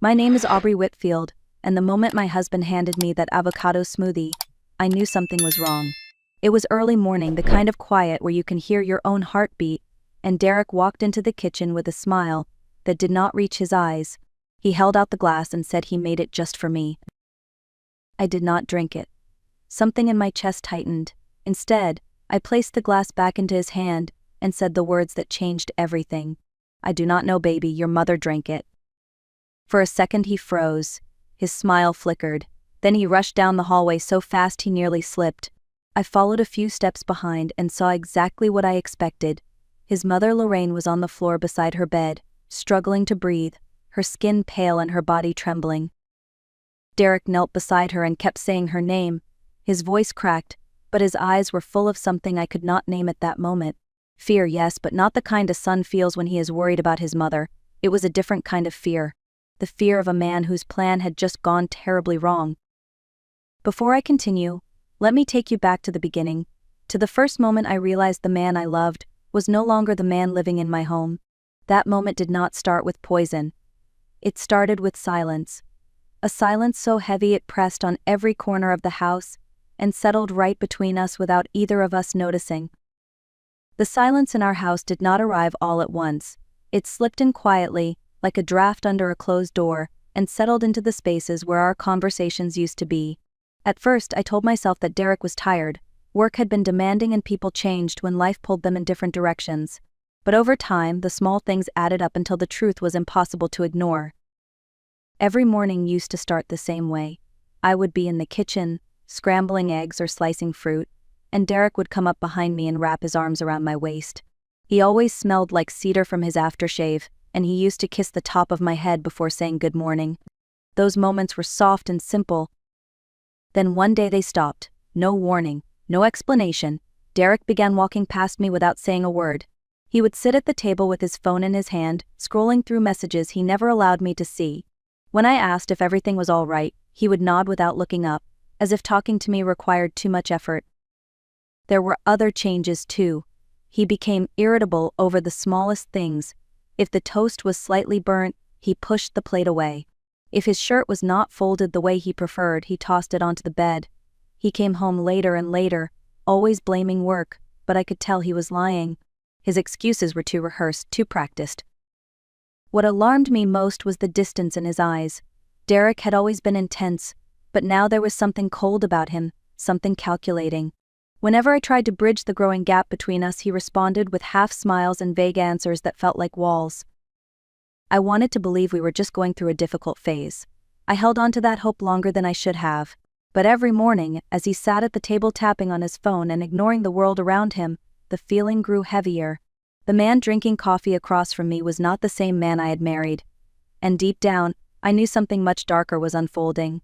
My name is Aubrey Whitfield, and the moment my husband handed me that avocado smoothie, I knew something was wrong. It was early morning, the kind of quiet where you can hear your own heartbeat, and Derek walked into the kitchen with a smile that did not reach his eyes. He held out the glass and said he made it just for me. I did not drink it. Something in my chest tightened. Instead, I placed the glass back into his hand and said the words that changed everything. "I do not know, baby, your mother drank it." For a second he froze. His smile flickered. Then he rushed down the hallway so fast he nearly slipped. I followed a few steps behind and saw exactly what I expected. His mother Lorraine was on the floor beside her bed, struggling to breathe, her skin pale and her body trembling. Derek knelt beside her and kept saying her name. His voice cracked, but his eyes were full of something I could not name at that moment. Fear, yes, but not the kind a son feels when he is worried about his mother. It was a different kind of fear. The fear of a man whose plan had just gone terribly wrong. Before I continue, let me take you back to the beginning, to the first moment I realized the man I loved was no longer the man living in my home. That moment did not start with poison. It started with silence. A silence so heavy it pressed on every corner of the house and settled right between us without either of us noticing. The silence in our house did not arrive all at once. It slipped in quietly, like a draft under a closed door, and settled into the spaces where our conversations used to be. At first, I told myself that Derek was tired. Work had been demanding and people changed when life pulled them in different directions. But over time, the small things added up until the truth was impossible to ignore. Every morning used to start the same way. I would be in the kitchen, scrambling eggs or slicing fruit, and Derek would come up behind me and wrap his arms around my waist. He always smelled like cedar from his aftershave, and he used to kiss the top of my head before saying good morning. Those moments were soft and simple. Then one day they stopped. No warning, no explanation. Derek began walking past me without saying a word. He would sit at the table with his phone in his hand, scrolling through messages he never allowed me to see. When I asked if everything was all right, he would nod without looking up, as if talking to me required too much effort. There were other changes too. He became irritable over the smallest things. If the toast was slightly burnt, he pushed the plate away. If his shirt was not folded the way he preferred, he tossed it onto the bed. He came home later and later, always blaming work, but I could tell he was lying. His excuses were too rehearsed, too practiced. What alarmed me most was the distance in his eyes. Derek had always been intense, but now there was something cold about him, something calculating. Whenever I tried to bridge the growing gap between us, he responded with half smiles and vague answers that felt like walls. I wanted to believe we were just going through a difficult phase. I held on to that hope longer than I should have. But every morning, as he sat at the table tapping on his phone and ignoring the world around him, the feeling grew heavier. The man drinking coffee across from me was not the same man I had married. And deep down, I knew something much darker was unfolding.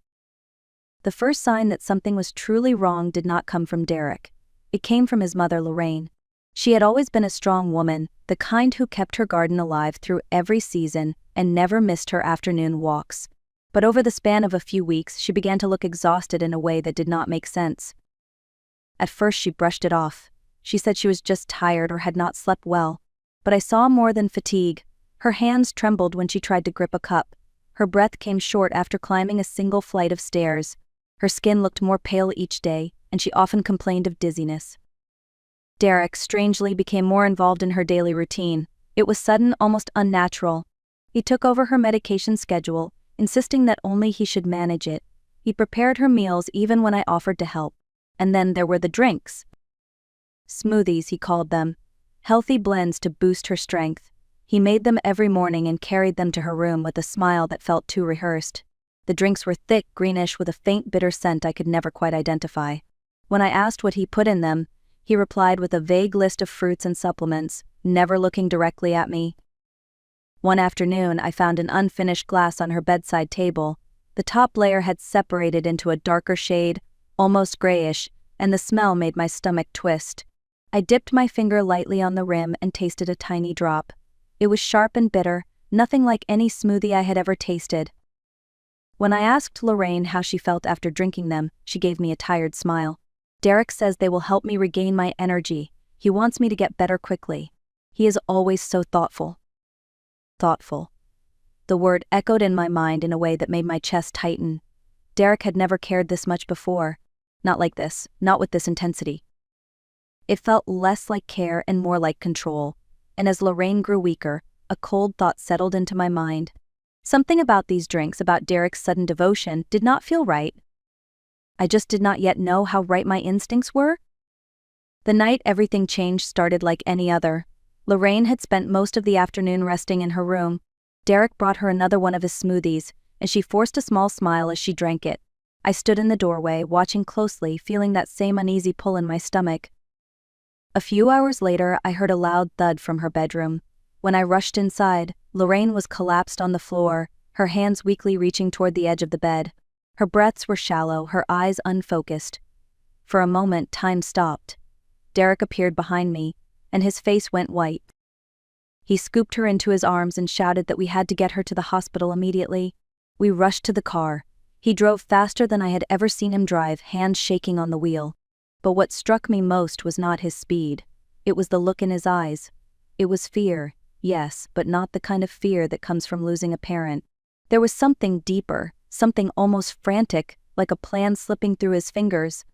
The first sign that something was truly wrong did not come from Derek. It came from his mother Lorraine. She had always been a strong woman, the kind who kept her garden alive through every season and never missed her afternoon walks. But over the span of a few weeks, she began to look exhausted in a way that did not make sense. At first she brushed it off. She said she was just tired or had not slept well. But I saw more than fatigue. Her hands trembled when she tried to grip a cup. Her breath came short after climbing a single flight of stairs. Her skin looked more pale each day, and she often complained of dizziness. Derek, strangely, became more involved in her daily routine. It was sudden, almost unnatural. He took over her medication schedule, insisting that only he should manage it. He prepared her meals even when I offered to help. And then there were the drinks. Smoothies, he called them. Healthy blends to boost her strength. He made them every morning and carried them to her room with a smile that felt too rehearsed. The drinks were thick, greenish, with a faint bitter scent I could never quite identify. When I asked what he put in them, he replied with a vague list of fruits and supplements, never looking directly at me. One afternoon, I found an unfinished glass on her bedside table. The top layer had separated into a darker shade, almost grayish, and the smell made my stomach twist. I dipped my finger lightly on the rim and tasted a tiny drop. It was sharp and bitter, nothing like any smoothie I had ever tasted. When I asked Lorraine how she felt after drinking them, she gave me a tired smile. Derek says they will help me regain my energy. He wants me to get better quickly. He is always so thoughtful. Thoughtful. The word echoed in my mind in a way that made my chest tighten. Derek had never cared this much before. Not like this, not with this intensity. It felt less like care and more like control, and as Lorraine grew weaker, a cold thought settled into my mind. Something about these drinks, about Derek's sudden devotion, did not feel right. I just did not yet know how right my instincts were. The night everything changed started like any other. Lorraine had spent most of the afternoon resting in her room. Derek brought her another one of his smoothies, and she forced a small smile as she drank it. I stood in the doorway, watching closely, feeling that same uneasy pull in my stomach. A few hours later, I heard a loud thud from her bedroom. When I rushed inside, Lorraine was collapsed on the floor, her hands weakly reaching toward the edge of the bed. Her breaths were shallow, her eyes unfocused. For a moment, time stopped. Derek appeared behind me, and his face went white. He scooped her into his arms and shouted that we had to get her to the hospital immediately. We rushed to the car. He drove faster than I had ever seen him drive, hands shaking on the wheel. But what struck me most was not his speed. It was the look in his eyes. It was fear, yes, but not the kind of fear that comes from losing a parent. There was something deeper, something almost frantic, like a plan slipping through his fingers.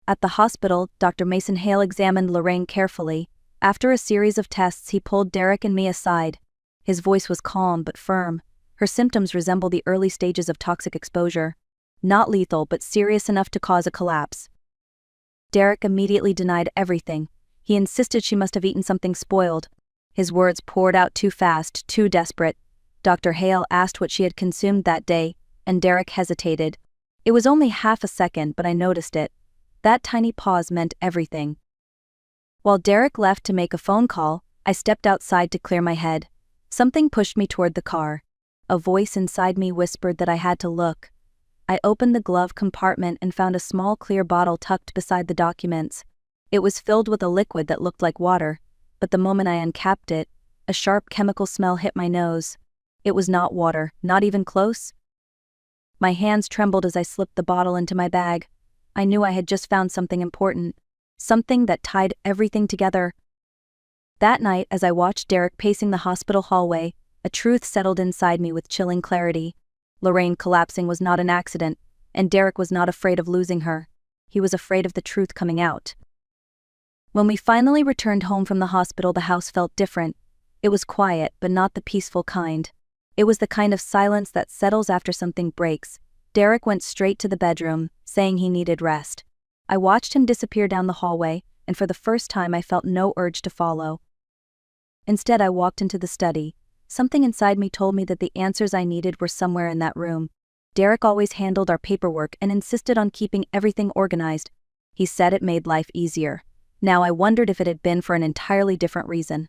At the hospital, Dr. Mason Hale examined Lorraine carefully. After a series of tests, he pulled Derek and me aside. His voice was calm but firm. Her symptoms resemble the early stages of toxic exposure. Not lethal, but serious enough to cause a collapse. Derek immediately denied everything. He insisted she must have eaten something spoiled. His words poured out too fast, too desperate. Dr. Hale asked what she had consumed that day, and Derek hesitated. It was only half a second, but I noticed it. That tiny pause meant everything. While Derek left to make a phone call, I stepped outside to clear my head. Something pushed me toward the car. A voice inside me whispered that I had to look. I opened the glove compartment and found a small clear bottle tucked beside the documents. It was filled with a liquid that looked like water, but the moment I uncapped it, a sharp chemical smell hit my nose. It was not water, not even close. My hands trembled as I slipped the bottle into my bag. I knew I had just found something important, something that tied everything together. That night, as I watched Derek pacing the hospital hallway, a truth settled inside me with chilling clarity. Lorraine collapsing was not an accident, and Derek was not afraid of losing her. He was afraid of the truth coming out. When we finally returned home from the hospital, the house felt different. It was quiet, but not the peaceful kind. It was the kind of silence that settles after something breaks. Derek went straight to the bedroom, saying he needed rest. I watched him disappear down the hallway, and for the first time I felt no urge to follow. Instead, I walked into the study. Something inside me told me that the answers I needed were somewhere in that room. Derek always handled our paperwork and insisted on keeping everything organized. He said it made life easier. Now I wondered if it had been for an entirely different reason.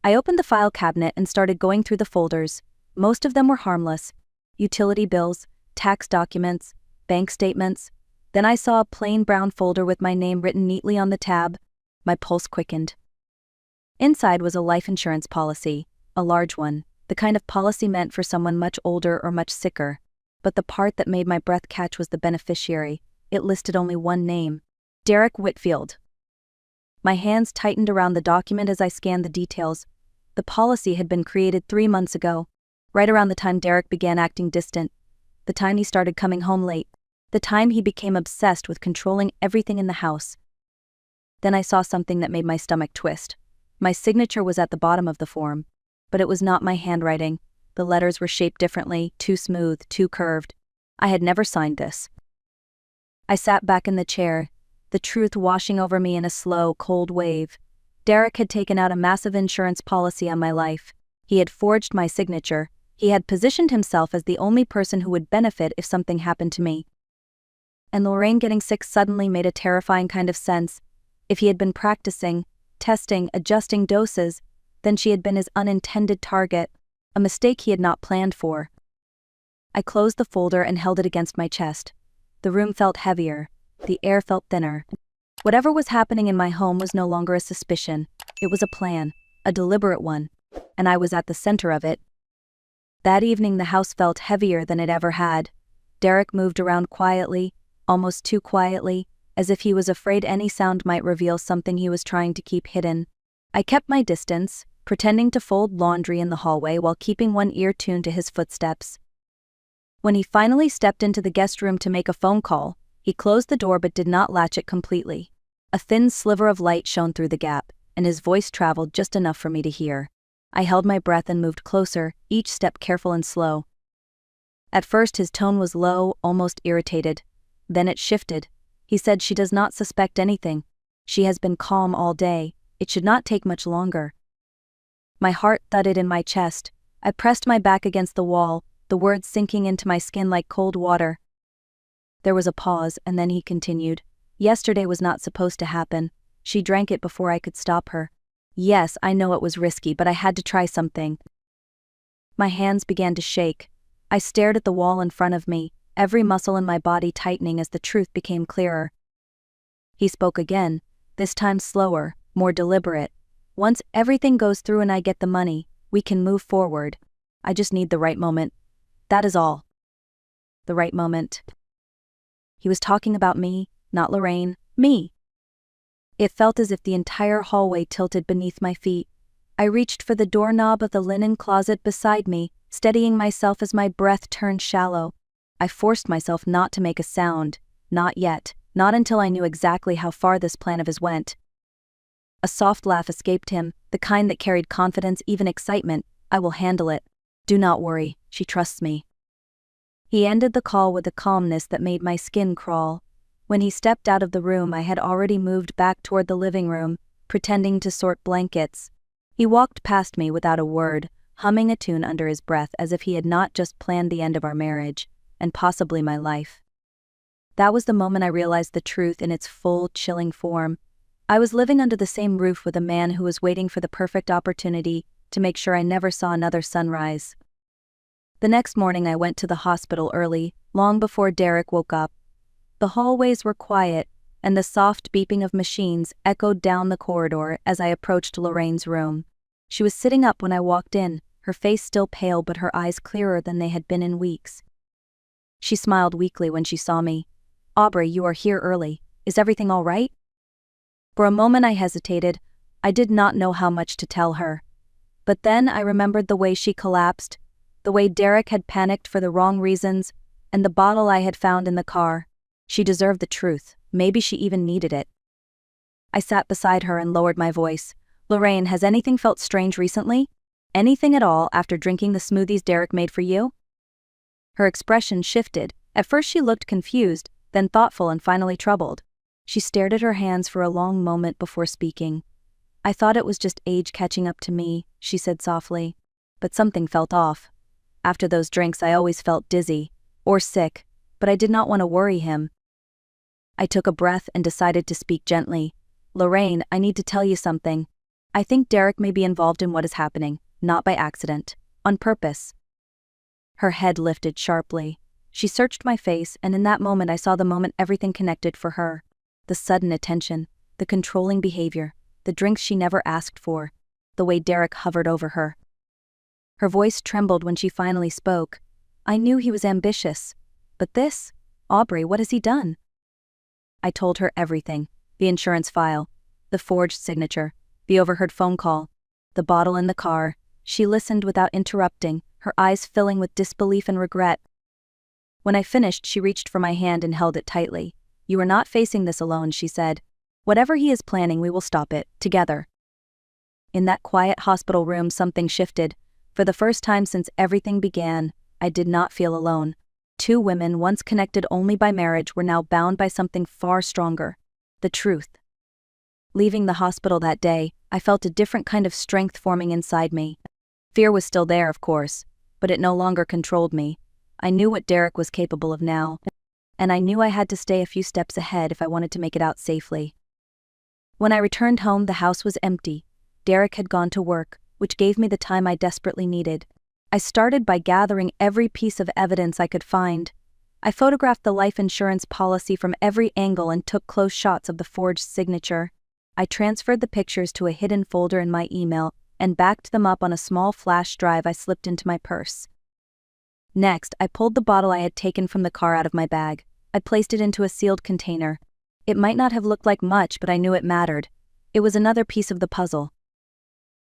I opened the file cabinet and started going through the folders. Most of them were harmless. Utility bills, tax documents, bank statements. Then I saw a plain brown folder with my name written neatly on the tab. My pulse quickened. Inside was a life insurance policy, a large one, the kind of policy meant for someone much older or much sicker. But the part that made my breath catch was the beneficiary. It listed only one name: Derek Whitfield. My hands tightened around the document as I scanned the details. The policy had been created 3 months ago, right around the time Derek began acting distant, the time he started coming home late, the time he became obsessed with controlling everything in the house. Then I saw something that made my stomach twist. My signature was at the bottom of the form, but it was not my handwriting. The letters were shaped differently, too smooth, too curved. I had never signed this. I sat back in the chair, the truth washing over me in a slow, cold wave. Derek had taken out a massive insurance policy on my life. He had forged my signature. He had positioned himself as the only person who would benefit if something happened to me. And Lorraine getting sick suddenly made a terrifying kind of sense. If he had been practicing, testing, adjusting doses, then she had been his unintended target, a mistake he had not planned for. I closed the folder and held it against my chest. The room felt heavier. The air felt thinner. Whatever was happening in my home was no longer a suspicion. It was a plan, a deliberate one, and I was at the center of it. That evening the house felt heavier than it ever had. Derek moved around quietly, almost too quietly, as if he was afraid any sound might reveal something he was trying to keep hidden. I kept my distance, pretending to fold laundry in the hallway while keeping one ear tuned to his footsteps. When he finally stepped into the guest room to make a phone call, he closed the door but did not latch it completely. A thin sliver of light shone through the gap, and his voice traveled just enough for me to hear. I held my breath and moved closer, each step careful and slow. At first his tone was low, almost irritated. Then it shifted. He said, "She does not suspect anything. She has been calm all day. It should not take much longer." My heart thudded in my chest. I pressed my back against the wall, the words sinking into my skin like cold water. There was a pause, and then he continued, "Yesterday was not supposed to happen. She drank it before I could stop her. Yes, I know it was risky, but I had to try something." My hands began to shake. I stared at the wall in front of me, every muscle in my body tightening as the truth became clearer. He spoke again, this time slower, more deliberate. "Once everything goes through and I get the money, we can move forward. I just need the right moment. That is all." The right moment. He was talking about me, not Lorraine, me. It felt as if the entire hallway tilted beneath my feet. I reached for the doorknob of the linen closet beside me, steadying myself as my breath turned shallow. I forced myself not to make a sound, not yet, not until I knew exactly how far this plan of his went. A soft laugh escaped him, the kind that carried confidence, even excitement. "I will handle it. Do not worry, she trusts me." He ended the call with a calmness that made my skin crawl. When he stepped out of the room, I had already moved back toward the living room, pretending to sort blankets. He walked past me without a word, humming a tune under his breath as if he had not just planned the end of our marriage, and possibly my life. That was the moment I realized the truth in its full, chilling form. I was living under the same roof with a man who was waiting for the perfect opportunity to make sure I never saw another sunrise. The next morning I went to the hospital early, long before Derek woke up. The hallways were quiet, and the soft beeping of machines echoed down the corridor as I approached Lorraine's room. She was sitting up when I walked in, her face still pale but her eyes clearer than they had been in weeks. She smiled weakly when she saw me. "Aubrey, you are here early. Is everything all right?" For a moment I hesitated. I did not know how much to tell her. But then I remembered the way she collapsed, the way Derek had panicked for the wrong reasons, and the bottle I had found in the car. She deserved the truth. Maybe she even needed it. I sat beside her and lowered my voice. "Lorraine, has anything felt strange recently? Anything at all after drinking the smoothies Derek made for you?" Her expression shifted. At first she looked confused, then thoughtful and finally troubled. She stared at her hands for a long moment before speaking. "I thought it was just age catching up to me," she said softly. "But something felt off. After those drinks I always felt dizzy, or sick, but I did not want to worry him." I took a breath and decided to speak gently. "Lorraine, I need to tell you something. I think Derek may be involved in what is happening, not by accident, on purpose." Her head lifted sharply. She searched my face, and in that moment I saw the moment everything connected for her. The sudden attention, the controlling behavior, the drinks she never asked for, the way Derek hovered over her. Her voice trembled when she finally spoke. "I knew he was ambitious. But this? Aubrey, what has he done?" I told her everything. The insurance file, the forged signature, the overheard phone call, the bottle in the car. She listened without interrupting, her eyes filling with disbelief and regret. When I finished, she reached for my hand and held it tightly. "You are not facing this alone," she said. "Whatever he is planning, we will stop it, together." In that quiet hospital room, something shifted. For the first time since everything began, I did not feel alone. Two women, once connected only by marriage, were now bound by something far stronger: the truth. Leaving the hospital that day, I felt a different kind of strength forming inside me. Fear was still there, of course, but it no longer controlled me. I knew what Derek was capable of now, and I knew I had to stay a few steps ahead if I wanted to make it out safely. When I returned home, the house was empty. Derek had gone to work, which gave me the time I desperately needed. I started by gathering every piece of evidence I could find. I photographed the life insurance policy from every angle and took close shots of the forged signature. I transferred the pictures to a hidden folder in my email and backed them up on a small flash drive I slipped into my purse. Next, I pulled the bottle I had taken from the car out of my bag. I placed it into a sealed container. It might not have looked like much, but I knew it mattered. It was another piece of the puzzle.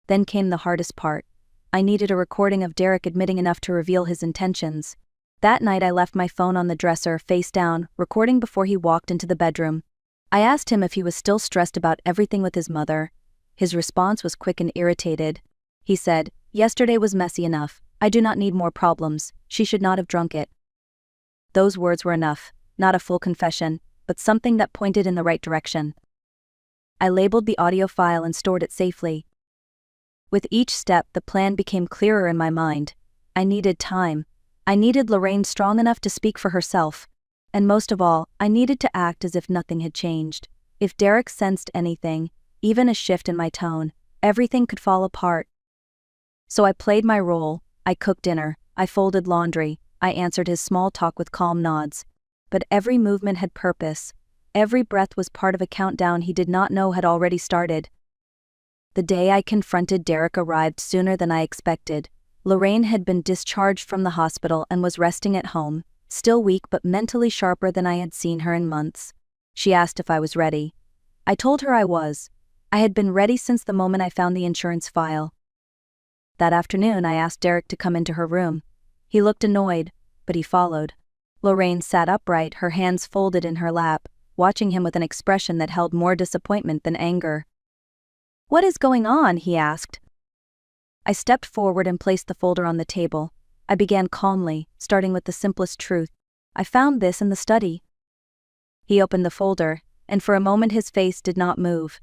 Then came the hardest part. I needed a recording of Derek admitting enough to reveal his intentions. That night I left my phone on the dresser, face down, recording before he walked into the bedroom. I asked him if he was still stressed about everything with his mother. His response was quick and irritated. He said, "Yesterday was messy enough. I do not need more problems. She should not have drunk it." Those words were enough, not a full confession, but something that pointed in the right direction. I labeled the audio file and stored it safely. With each step, the plan became clearer in my mind. I needed time. I needed Lorraine strong enough to speak for herself. And most of all, I needed to act as if nothing had changed. If Derek sensed anything, even a shift in my tone, everything could fall apart. So I played my role. I cooked dinner. I folded laundry. I answered his small talk with calm nods. But every movement had purpose. Every breath was part of a countdown he did not know had already started. The day I confronted Derek arrived sooner than I expected. Lorraine had been discharged from the hospital and was resting at home, still weak but mentally sharper than I had seen her in months. She asked if I was ready. I told her I was. I had been ready since the moment I found the insurance file. That afternoon I asked Derek to come into her room. He looked annoyed, but he followed. Lorraine sat upright, her hands folded in her lap, watching him with an expression that held more disappointment than anger. "What is going on?" he asked. I stepped forward and placed the folder on the table. I began calmly, starting with the simplest truth. "I found this in the study." He opened the folder, and for a moment his face did not move.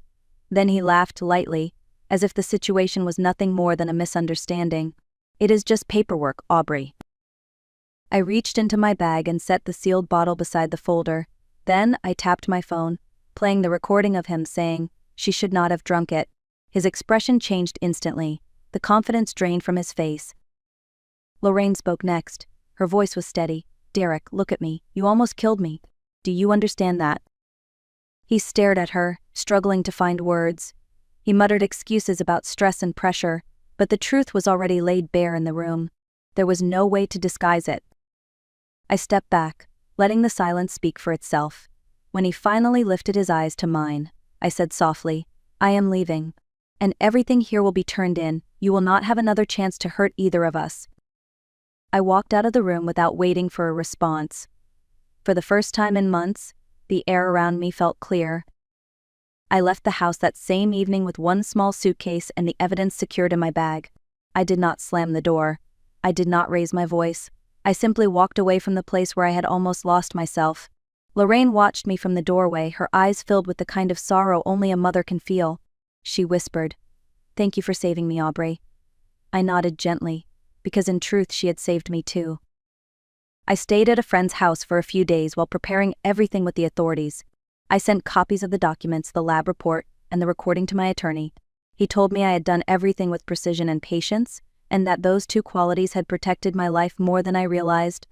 Then he laughed lightly, as if the situation was nothing more than a misunderstanding. "It is just paperwork, Aubrey." I reached into my bag and set the sealed bottle beside the folder. Then I tapped my phone, playing the recording of him saying, "She should not have drunk it." His expression changed instantly. The confidence drained from his face. Lorraine spoke next. Her voice was steady. "Derek, look at me. You almost killed me. Do you understand that?" He stared at her, struggling to find words. He muttered excuses about stress and pressure, but the truth was already laid bare in the room. There was no way to disguise it. I stepped back, letting the silence speak for itself. When he finally lifted his eyes to mine, I said softly, "I am leaving. And everything here will be turned in. You will not have another chance to hurt either of us." I walked out of the room without waiting for a response. For the first time in months, the air around me felt clear. I left the house that same evening with one small suitcase and the evidence secured in my bag. I did not slam the door. I did not raise my voice. I simply walked away from the place where I had almost lost myself. Lorraine watched me from the doorway, her eyes filled with the kind of sorrow only a mother can feel. She whispered, "Thank you for saving me, Aubrey." I nodded gently, because in truth she had saved me too. I stayed at a friend's house for a few days while preparing everything with the authorities. I sent copies of the documents, the lab report, and the recording to my attorney. He told me I had done everything with precision and patience, and that those two qualities had protected my life more than I realized.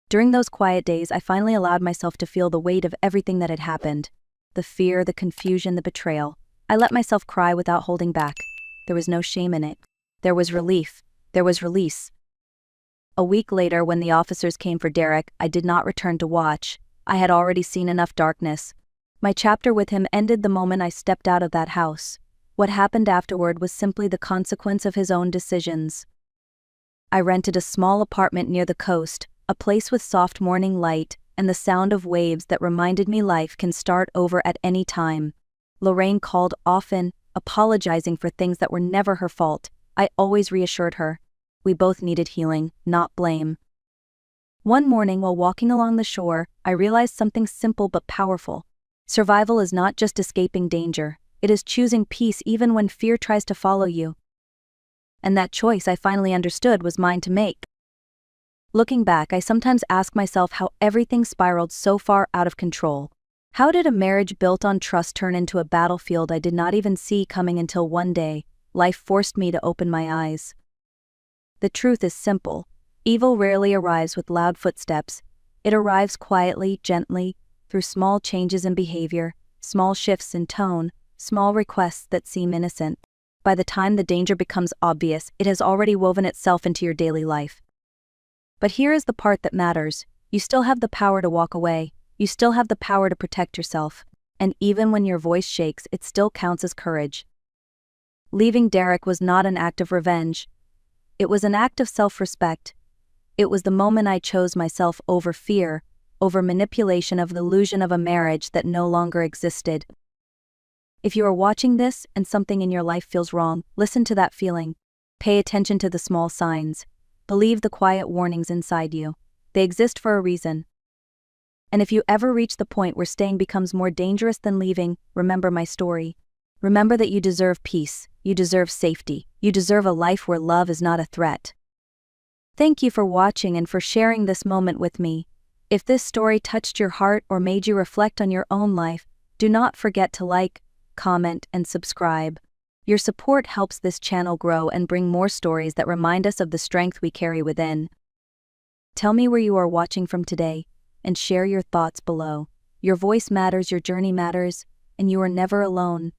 During those quiet days, I finally allowed myself to feel the weight of everything that had happened. The fear, the confusion, the betrayal. I let myself cry without holding back. There was no shame in it. There was relief. There was release. A week later, when the officers came for Derek, I did not return to watch. I had already seen enough darkness. My chapter with him ended the moment I stepped out of that house. What happened afterward was simply the consequence of his own decisions. I rented a small apartment near the coast, a place with soft morning light and the sound of waves that reminded me life can start over at any time. Lorraine called often, apologizing for things that were never her fault. I always reassured her. We both needed healing, not blame. One morning while walking along the shore, I realized something simple but powerful. Survival is not just escaping danger, it is choosing peace even when fear tries to follow you. And that choice, I finally understood, was mine to make. Looking back, I sometimes ask myself how everything spiraled so far out of control. How did a marriage built on trust turn into a battlefield I did not even see coming until one day, life forced me to open my eyes? The truth is simple. Evil rarely arrives with loud footsteps. It arrives quietly, gently, through small changes in behavior, small shifts in tone, small requests that seem innocent. By the time the danger becomes obvious, it has already woven itself into your daily life. But here is the part that matters. You still have the power to walk away. You still have the power to protect yourself. And even when your voice shakes, it still counts as courage. Leaving Derek was not an act of revenge. It was an act of self-respect. It was the moment I chose myself over fear, over manipulation of the illusion of a marriage that no longer existed. If you are watching this and something in your life feels wrong, listen to that feeling. Pay attention to the small signs. Believe the quiet warnings inside you. They exist for a reason. And if you ever reach the point where staying becomes more dangerous than leaving, remember my story. Remember that you deserve peace, you deserve safety, you deserve a life where love is not a threat. Thank you for watching and for sharing this moment with me. If this story touched your heart or made you reflect on your own life, do not forget to like, comment, and subscribe. Your support helps this channel grow and bring more stories that remind us of the strength we carry within. Tell me where you are watching from today, and share your thoughts below. Your voice matters, your journey matters, and you are never alone.